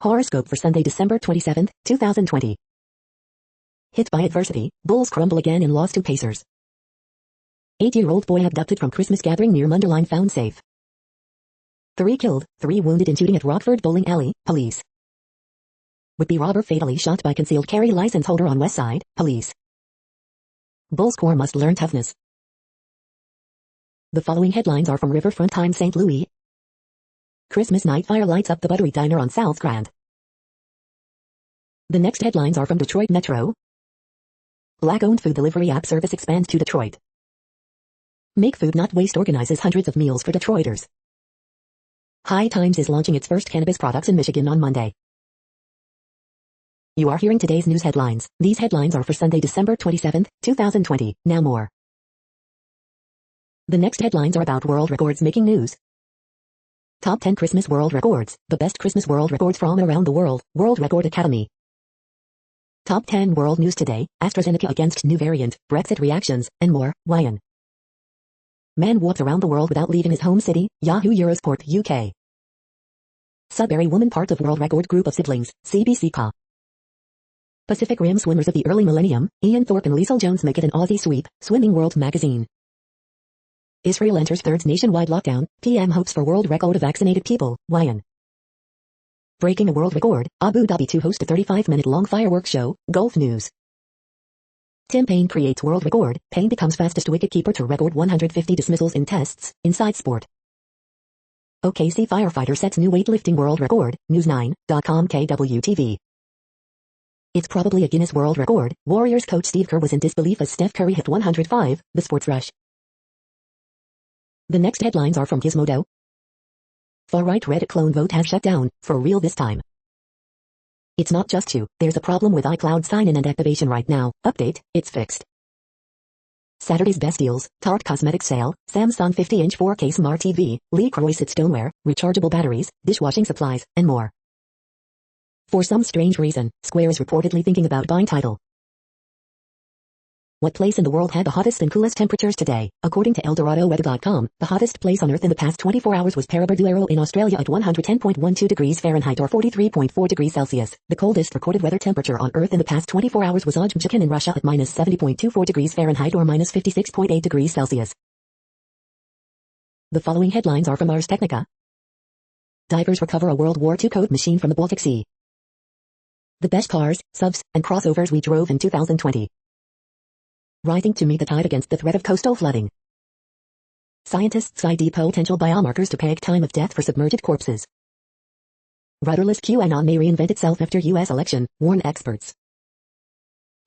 Horoscope for Sunday, December 27, 2020. Hit by adversity, Bulls crumble again in loss to Pacers. 8-year-old boy abducted from Christmas gathering near Munderline found safe. 3 killed, 3 wounded in shooting at Rockford Bowling Alley, police. Would-be robber fatally shot by concealed carry license holder on West Side, police. Bulls core must learn toughness. The following headlines are from Riverfront Times St. Louis. Christmas night fire lights up the Buttery Diner on South Grand. The next headlines are from Detroit Metro. Black-owned food delivery app service expands to Detroit. Make Food Not Waste organizes hundreds of meals for Detroiters. High Times is launching its first cannabis products in Michigan on Monday. You are hearing today's news headlines. These headlines are for Sunday, December 27, 2020. Now more. The next headlines are about world records making news. Top 10 Christmas World Records, the best Christmas world records from around the world, World Record Academy. Top 10 World News Today, AstraZeneca against new variant, Brexit reactions, and more, YN. Man walks around the world without leaving his home city, Yahoo Eurosport UK. Sudbury woman part of world record group of siblings, CBC Ca. Pacific Rim swimmers of the early millennium, Ian Thorpe and Liesl Jones make it an Aussie sweep, Swimming World magazine. Israel enters third nationwide lockdown, PM hopes for world record of vaccinated people, YN. Breaking a world record, Abu Dhabi to host a 35-minute-long fireworks show, Gulf News. Tim Payne creates world record, Payne becomes fastest wicketkeeper to record 150 dismissals in tests, Inside Sport. OKC firefighter sets new weightlifting world record, News9.com KWTV. It's probably a Guinness World Record, Warriors coach Steve Kerr was in disbelief as Steph Curry hit 105, The Sports Rush. The next headlines are from Gizmodo. Far-right Reddit clone vote has shut down, for real this time. It's not just you, there's a problem with iCloud sign-in and activation right now. Update, it's fixed. Saturday's best deals, Tarte Cosmetics sale, Samsung 50-inch 4K Smart TV, Lee Croisset stoneware, rechargeable batteries, dishwashing supplies, and more. For some strange reason, Square is reportedly thinking about buying Tidal. What place in the world had the hottest and coolest temperatures today? According to ElDoradoWeather.com, the hottest place on Earth in the past 24 hours was Paraburdoo in Australia at 110.12 degrees Fahrenheit or 43.4 degrees Celsius. The coldest recorded weather temperature on Earth in the past 24 hours was Ojmchikin in Russia at minus 70.24 degrees Fahrenheit or minus 56.8 degrees Celsius. The following headlines are from Ars Technica. Divers recover a World War II code machine from the Baltic Sea. The best cars, subs, and crossovers we drove in 2020. Rising to meet the tide against the threat of coastal flooding. Scientists ID potential biomarkers to peg time of death for submerged corpses. Rudderless QAnon may reinvent itself after U.S. election, warn experts.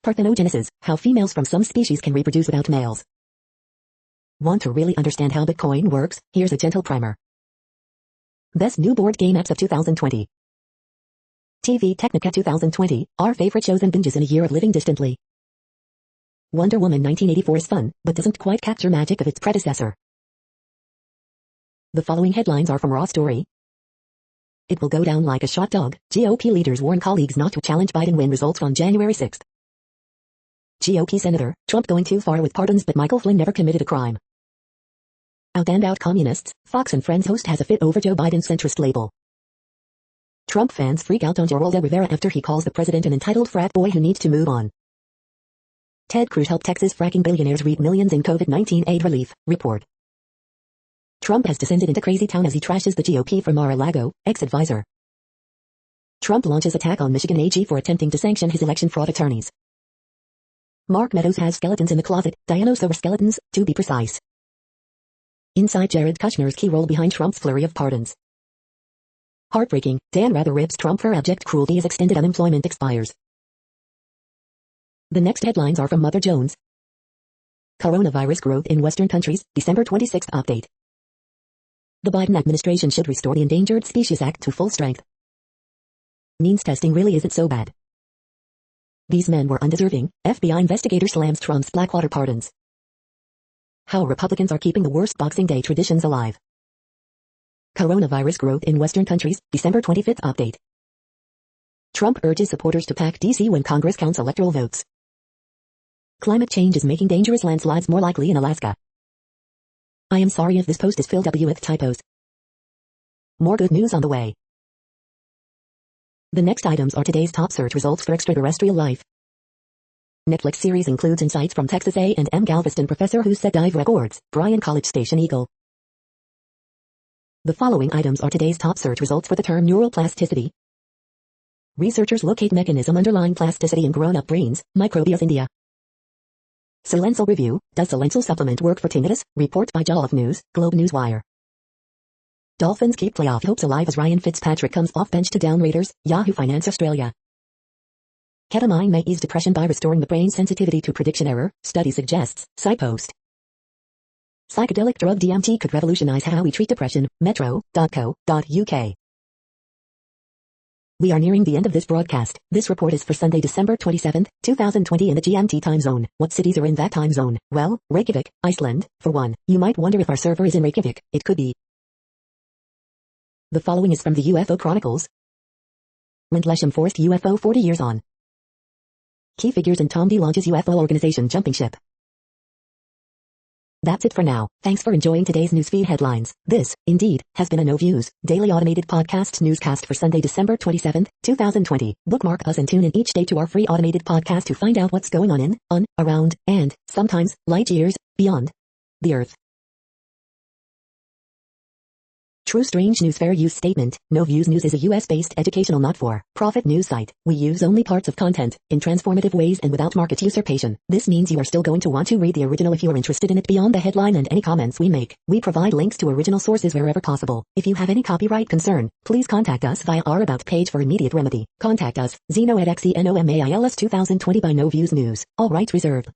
Parthenogenesis, how females from some species can reproduce without males. Want to really understand how Bitcoin works? Here's a gentle primer. Best new board game apps of 2020. TV Technica 2020, our favorite shows and binges in a year of living distantly. Wonder Woman 1984 is fun, but doesn't quite capture magic of its predecessor. The following headlines are from Raw Story. It will go down like a shot dog, GOP leaders warn colleagues not to challenge Biden win results on January 6. GOP Senator, Trump going too far with pardons but Michael Flynn never committed a crime. Out and out communists, Fox and Friends host has a fit over Joe Biden's centrist label. Trump fans freak out on Geraldo Rivera after he calls the president an entitled frat boy who needs to move on. Ted Cruz helped Texas fracking billionaires reap millions in COVID-19 aid relief, report. Trump has descended into crazy town as he trashes the GOP for Mar-a-Lago, ex-advisor. Trump launches attack on Michigan AG for attempting to sanction his election fraud attorneys. Mark Meadows has skeletons in the closet, Dinosaur skeletons, to be precise. Inside Jared Kushner's key role behind Trump's flurry of pardons. Heartbreaking, Dan Rather ribs Trump for abject cruelty as extended unemployment expires. The next headlines are from Mother Jones. Coronavirus growth in Western countries, December 26 update. The Biden administration should restore the Endangered Species Act to full strength. Means testing really isn't so bad. These men were undeserving, FBI investigator slams Trump's Blackwater pardons. How Republicans are keeping the worst Boxing Day traditions alive. Coronavirus growth in Western countries, December 25 update. Trump urges supporters to pack D.C. when Congress counts electoral votes. Climate change is making dangerous landslides more likely in Alaska. I am sorry if this post is filled up with typos. More good news on the way. The next items are today's top search results for extraterrestrial life. Netflix series includes insights from Texas A&M Galveston professor who set dive records, Bryan College Station Eagle. The following items are today's top search results for the term neuroplasticity. Researchers locate mechanism underlying plasticity in grown-up brains, Microbius India. Silential review, does Silential supplement work for tinnitus? Report by Jollof News, Globe Newswire. Dolphins keep playoff hopes alive as Ryan Fitzpatrick comes off bench to down Raiders, Yahoo Finance Australia. Ketamine may ease depression by restoring the brain's sensitivity to prediction error, study suggests, SciPost. Psychedelic drug DMT could revolutionize how we treat depression, metro.co.uk. We are nearing the end of this broadcast. This report is for Sunday, December 27, 2020 in the GMT time zone. What cities are in that time zone? Well, Reykjavik, Iceland, for one. You might wonder if our server is in Reykjavik. It could be. The following is from the UFO Chronicles. Rendlesham forced UFO 40 years on. Key figures in Tom D. launches UFO organization jumping ship. That's it for now. Thanks for enjoying today's newsfeed headlines. This, indeed, has been a No Views, daily automated podcast newscast for Sunday, December 27, 2020. Bookmark us and tune in each day to our free automated podcast to find out what's going on, around, and, sometimes, light years, beyond the Earth. True Strange News Fair Use Statement. No Views News is a US-based educational not-for-profit news site. We use only parts of content, in transformative ways and without market usurpation. This means you are still going to want to read the original if you are interested in it beyond the headline and any comments we make. We provide links to original sources wherever possible. If you have any copyright concern, please contact us via our About page for immediate remedy. Contact us, Zeno at XENOMAILS 2020 by No Views News. All rights reserved.